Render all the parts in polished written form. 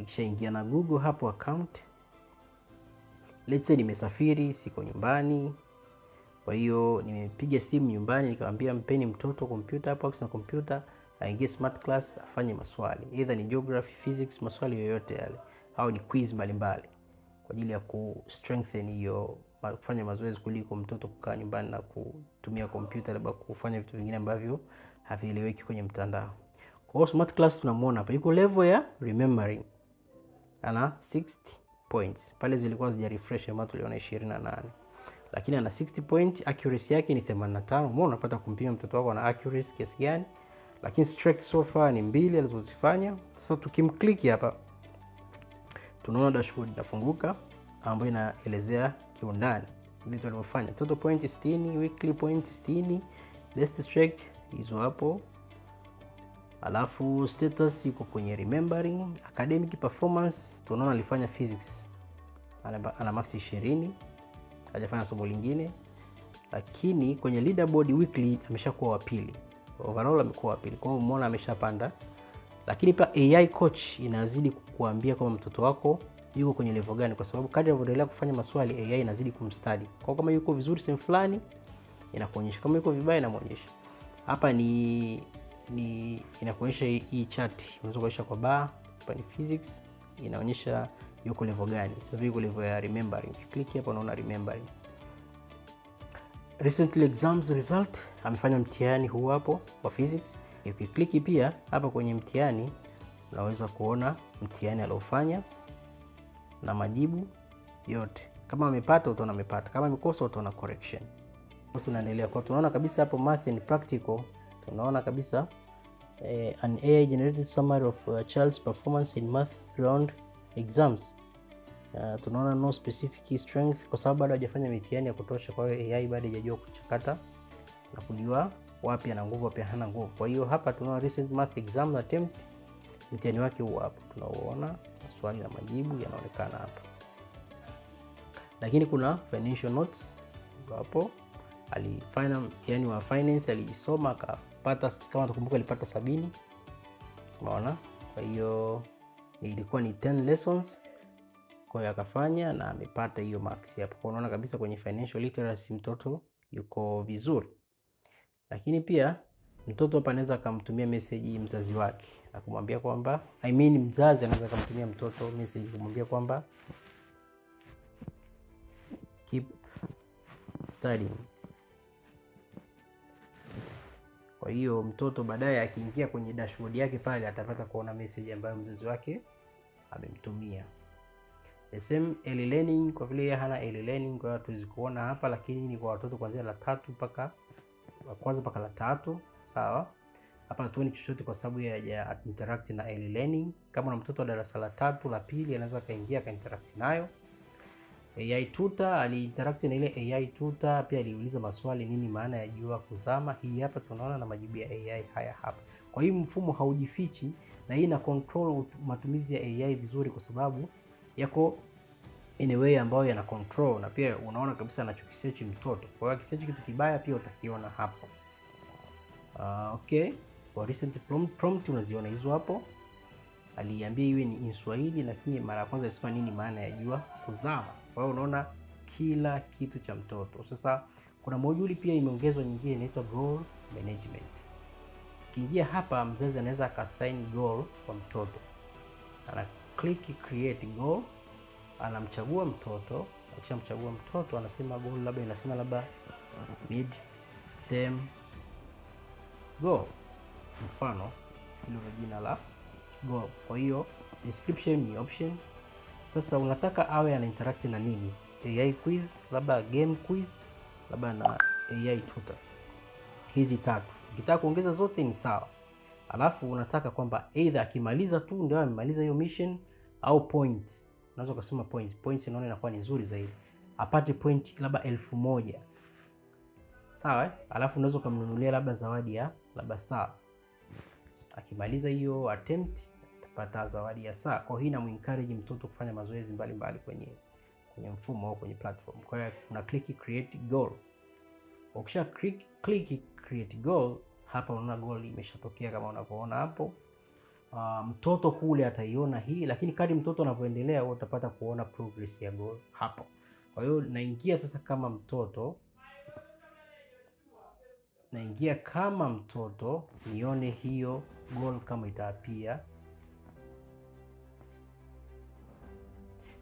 Nikishaingia na Google hapo account, let's say nimesafiri, siko nyumbani. Kwa hiyo nimepiga simu nyumbani nikamwambia mpeni mtoto kompyuta hapo na kompyuta, aingie smart class afanye maswali. Either ni geography, physics, maswali yoyote yale au ni quiz mbalimbali kwa ajili ya ku strengthen hiyo kufanya mazoezi kuliko mtoto kukaa nyumbani na kutumia kompyuta labda kufanya vitu vingine ambavyo havieleweki kwenye mtandao. Kwa hiyo smart class tunamuona hapa yuko level ya remembering. Ana 60 points. Pale zilikuwa zija refresh ama tuliona 28. Lakini ana 60 point, accuracy yake ni 85. Mbona unapata kumpima mtoto wako ana accuracy kiasi gani? Lakini strike so far ni 2 alizozifanya. Sasa tukimclick hapa tunaona dashboard inafunguka ambayo inaelezea kiundani vitu alivyofanya. Total point 60, weekly point 60, best strike hizo hapo. Alafu status iko kwenye remembering, academic performance tunaona alifanya physics. Ana max 20. Hajafanya somo lingine. Lakini kwenye leaderboard weekly ameshakuwa wa pili. Overall amekuwa wa pili. Kwa hiyo umeona ameshapanda. Lakini pia AI coach inazidi kukuambia kama mtoto wako yuko kwenye level gani, kwa sababu kadri unavyoendelea kufanya maswali AI inazidi kumstudy. Kwa kama yuko vizuri sehemu fulani inakuonyesha, kama yuko vibaya inamuonyesha. Hapa ni inakuonyesha hii chart. Unaweza kuonyesha kwa bar, hapa ni physics, inaonyesha yuko level gani. Sasa yuko level ya remembering. Click hapa unaona remembering. Recently exams result, amefanya mtihani huu hapo wa physics. Ukiklik pia hapa kwenye mtihani unaweza kuona mtihani aliofanya na majibu yote. Kama amepata utaona amepata, kama amekosa utaona correction. Tunaendelea kwa tunaona kabisa hapo math and practical, tunaona kabisa an AI generated summary of a child's performance in math round exams. Tunaona no specific strength kwa sababu bado hajafanya mitihani ya kutosha, kwa hiyo AI bado hajajua kuchakata na kujua wapi ana nguvu wapi hana nguvu. Kwa hiyo hapa tunaona recent math exam attempt, mtihani wake huu hapo. Tunaona maswali na majibu yanaonekana hapa. Lakini kuna financial notes hapo. Alifanya mtihani wa finance, alisoma akapata, kama tukumbuka alipata 70. Unaona? Kwa hiyo ilikuwa ni 10 lessons. Kwa hiyo akafanya na amepata hiyo max hapo. Kwa unaona kabisa kwenye financial literacy mtoto yuko vizuri. Lakini pia mtoto hapa anaweza akamtumia message mzazi wake na kumwambia kwamba mzazi anaweza kumtumia mtoto message kumwambia kwamba keep studying. Kwa hiyo mtoto baadaye akiingia kwenye dashboard yake pale atapata kuona message ambayo mzazi wake amemtumia. The same early learning, kwa vile hana early learning kwa hiyo tuwezi kuona hapa, lakini ni kwa watoto kuanzia la 3 mpaka la kwanza mpaka la 3, sawa? Hapa hatuoni chochote kwa sababu ya interact na early learning. Kama una mtoto wa darasa la 3 la 2 anaweza kaingia ka interact nayo. AI tutor aliinteract na ile AI tutor, pia aliuliza maswali nini maana ya jua kuzama. Hii hapa tunaona na majibu ya AI haya hapa. Kwa hiyo mfumo haujifichi na hii ina control matumizi ya AI vizuri kwa sababu yako in a way ambayo yana control, na pia unaona kabisa anachokisearch mtoto. Kwa hiyo akisearch kitu kibaya pia utakiona hapo. Okay, for recent prompt unaziona hizo hapo. Aliambia iwe ni in Swahili, lakini mara ya kwanza alisema nini maana ya jua kuzama. Kwa hiyo unaona kila kitu cha mtoto. Sasa kuna moduli pia imeongezwa nyingine inaitwa goal management. Ukiingia hapa mzazi anaweza akaassign goal kwa mtoto. Ana click create goal, anamchagua mtoto. Akishamchagua mtoto anasema goal labda inasema labda mid term goal, mfano hilo jina la goal. Kwa hiyo description ni option. Sasa unataka awe ana interact na nini? AI quiz, labda game quiz, labda na AI tutor. Hizi tatu. Ukitaka kuongeza zote ni sawa. Alafu unataka kwamba either akimaliza tu ndio amemaliza hiyo mission au points. Unaweza kusema points. Points inaona inakuwa ni nzuri zaidi. Apate point labda 1000. Sawa? Alafu unaweza kumnunulia labda zawadi ya labda saa. Akimaliza hiyo attempt atapata zawadi ya saa. Kwa hiyo inamuencourage mtoto kufanya mazoezi mbalimbali kwenye mfumo au kwenye platform. Kwa hiyo una click create goal. Ukisha click create goal, hapa unaona goal imeshatokea kama unavyoona hapo. mtoto kule ataiona hii, lakini kadri mtoto anavyoendelea utapata kuona progress ya goal hapo. Kwa hiyo naingia sasa kama mtoto, nione hiyo goal kama itaapia.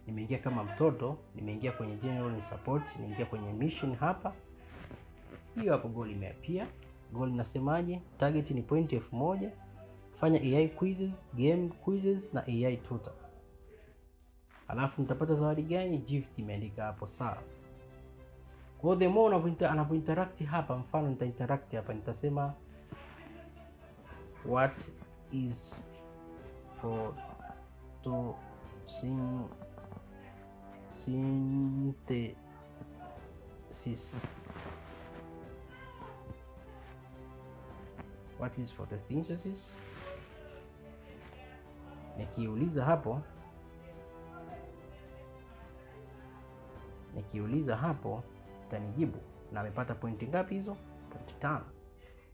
Nimeingia kama mtoto, nimeingia kwenye general support, nimeingia kwenye mission hapa. Hiyo hapo goal imeapia. Goal inasemaje? Target ni point 1000. Fanya AI quizzes, game quizzes na AI tutor. Alafu nitapata zawadi gani? Gift imeandika hapo sawa. Kwa the more anapointeract hapa, mfano nitainteract hapa, nitasema what is photosynthesis? What is photosynthesis? Nikiuliza hapo itanijibu, na amepata pointi ngapi hizo? Pointi 5.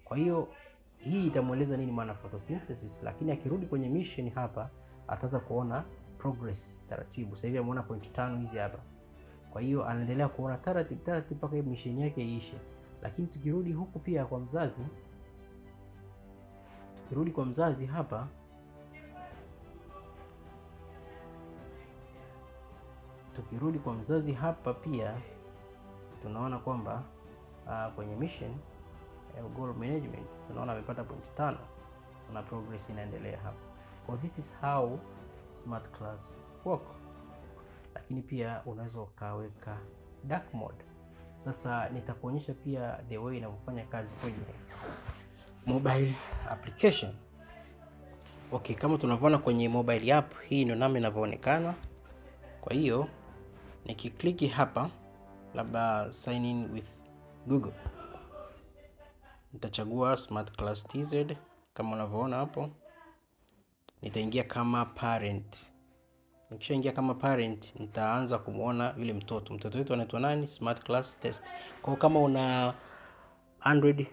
Kwa hiyo hii itamueleza nini maana photosynthesis, lakini akirudi kwenye mission hapa ataanza kuona progress taratibu. Sasa hivi ameona pointi 5 hizi hapa. Kwa hiyo anaendelea kuona taratibu mpaka mission yake iishe. Lakini tukirudi huku pia kwa mzazi, hapa pia tunaona kwamba kwenye mission goal management tunaona amepata pointi 5 na progress inaendelea hapa. So this is how smart class work. Lakini pia unaweza ukaweka dark mode. Sasa nitakuonyesha pia the way inavyofanya kazi kwenye mobile application. Okay, kama tunavyoona kwenye mobile app, hii ndio namna inavyoonekana. Kwa hiyo nikikliki hapa, labda sign in with Google, nitachagua Smart Class TZ kama unavyoona hapo. Nitaingia kama parent. Nikishaingia kama parent, nitaanza kumuona yule mtoto wetu anaitwa nani? Smart Class Test. Kwa kama una Android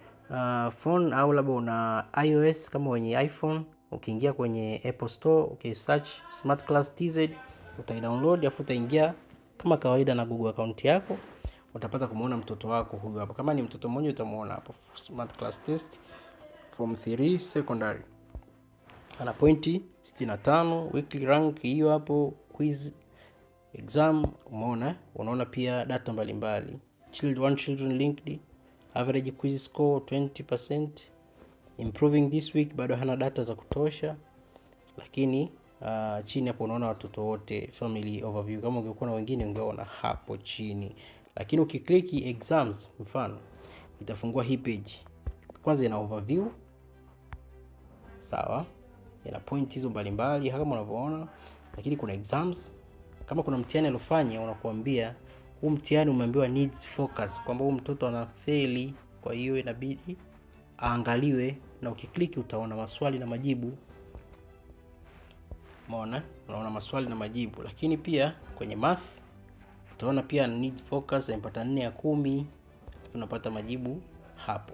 phone au labda una iOS, kama wenye iPhone, ukiingia kwenye Apple Store, search Smart Class TZ, utaidownload, afu utaingia kama kawaida na Google account yako, utapata kumuona mtoto wako huyu hapa. Kama ni mtoto mmoja utamuona hapo, Smart Class Test Form 3 Secondary. Ana pointi 65, weekly rank hiyo hapo, quiz exam unaona pia data mbalimbali. Children linked, average quiz score 20%, improving this week, bado hana data za kutosha. Lakini chini hapo unaona watoto wote, family overview. Kama ungekuwa na wengine ungeona hapo chini. Lakini ukikliki exams mfano, itafungua hii page. Kwanza ina overview, sawa, ina point hizo mbalimbali kama unavyoona. Lakini kuna exams, kama kuna mtihani alofanya unakuambia huu mtihani umeambiwa needs focus, kwamba huu mtoto ana faili, kwa hiyo inabidi aangaliwe. Na ukikliki utaona maswali na majibu. Unaona maswali na majibu. Lakini pia kwenye math utaona pia need focus, amepata 4 ya 10, tunapata majibu hapo.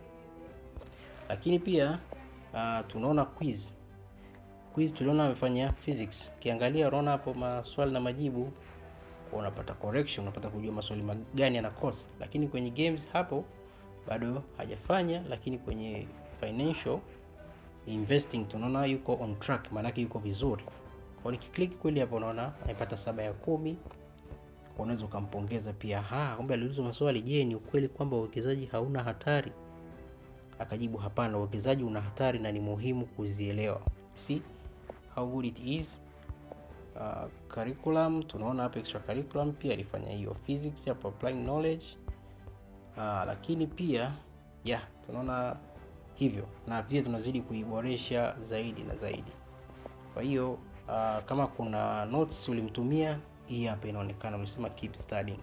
Lakini pia tunaona quiz tuliona amefanya physics. Ukiangalia unaona hapo maswali na majibu, unapata correction, unapata kujua maswali gani yanakosa. Lakini kwenye games hapo bado hajafanya. Lakini kwenye financial investing tunaona yuko on track, maana yake yuko vizuri. Kwa nikiklik kweli hapo unaona amepata 7 ya 10. Unaweza ukampongeza pia. Kumbe aliulizwa maswali, je, ni ukweli kwamba uwekezaji hauna hatari? Akajibu hapana, uwekezaji una hatari na ni muhimu kuzielewa. See how good it is. Curriculum tunaona hapa extra curriculum pia alifanya hiyo physics hapo, applying knowledge. Lakini pia tunaona hivyo, na pia tunazidi kuiboresha zaidi na zaidi. Kwa hiyo kama kuna notes ulimtumia, hii hapa inaonekana, unasema keep studying.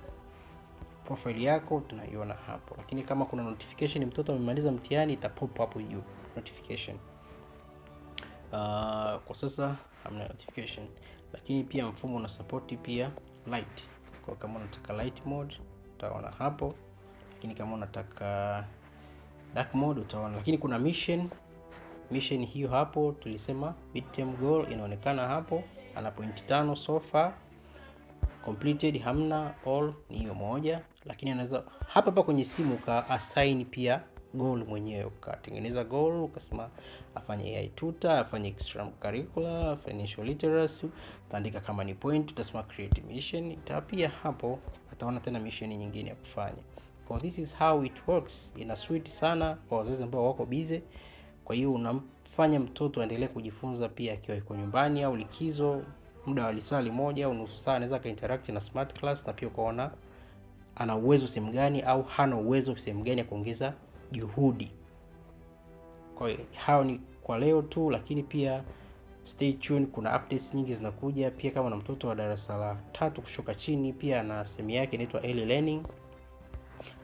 Profile yako tunaiona hapo. Lakini kama kuna notification mtoto amemaliza mtihani, itapop hapo juu notification. Kwa sasa hamna notification. Lakini pia mfumo una support pia light. Kwa kama unataka light mode utaona hapo. Lakini kama unataka dark mode utaona. Lakini kuna mission mission hiyo hapo tulisema midterm goal inaonekana hapo, ana point 5 so far. Completed hamna, all ni hiyo moja. Lakini anaweza hapa kwenye simu ka assign pia goal mwenyewe, ukatengeneza goal ukasema afanye AI tutor, afanye extracurricular, financial literacy, utaandika kama ni point, utasema create mission, pia hapo ataona tena mission nyingine ya kufanya. So this is how it works. Ina sweet sana kwa wazazi ambao wako busy. Kwa hiyo unamfanya mtoto aendelee kujifunza pia akiwa yuko nyumbani au likizo, muda wa lisali moja au nusu saa anaweza ka interact na smart class, na pia ukaona ana uwezo sehemu gani au hana uwezo sehemu gani ya kuongeza juhudi. Kwa hiyo hao ni kwa leo tu, lakini pia stay tuned, kuna updates nyingi zinakuja. Pia kama na mtoto wa darasa la 3 kushuka chini, pia na sehemu yake inaitwa early learning,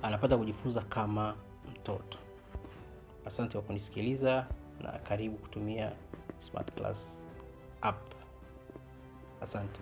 anapata kujifunza kama mtoto. Asante kwa kunisikiliza na karibu kutumia Smart Class app. Asante.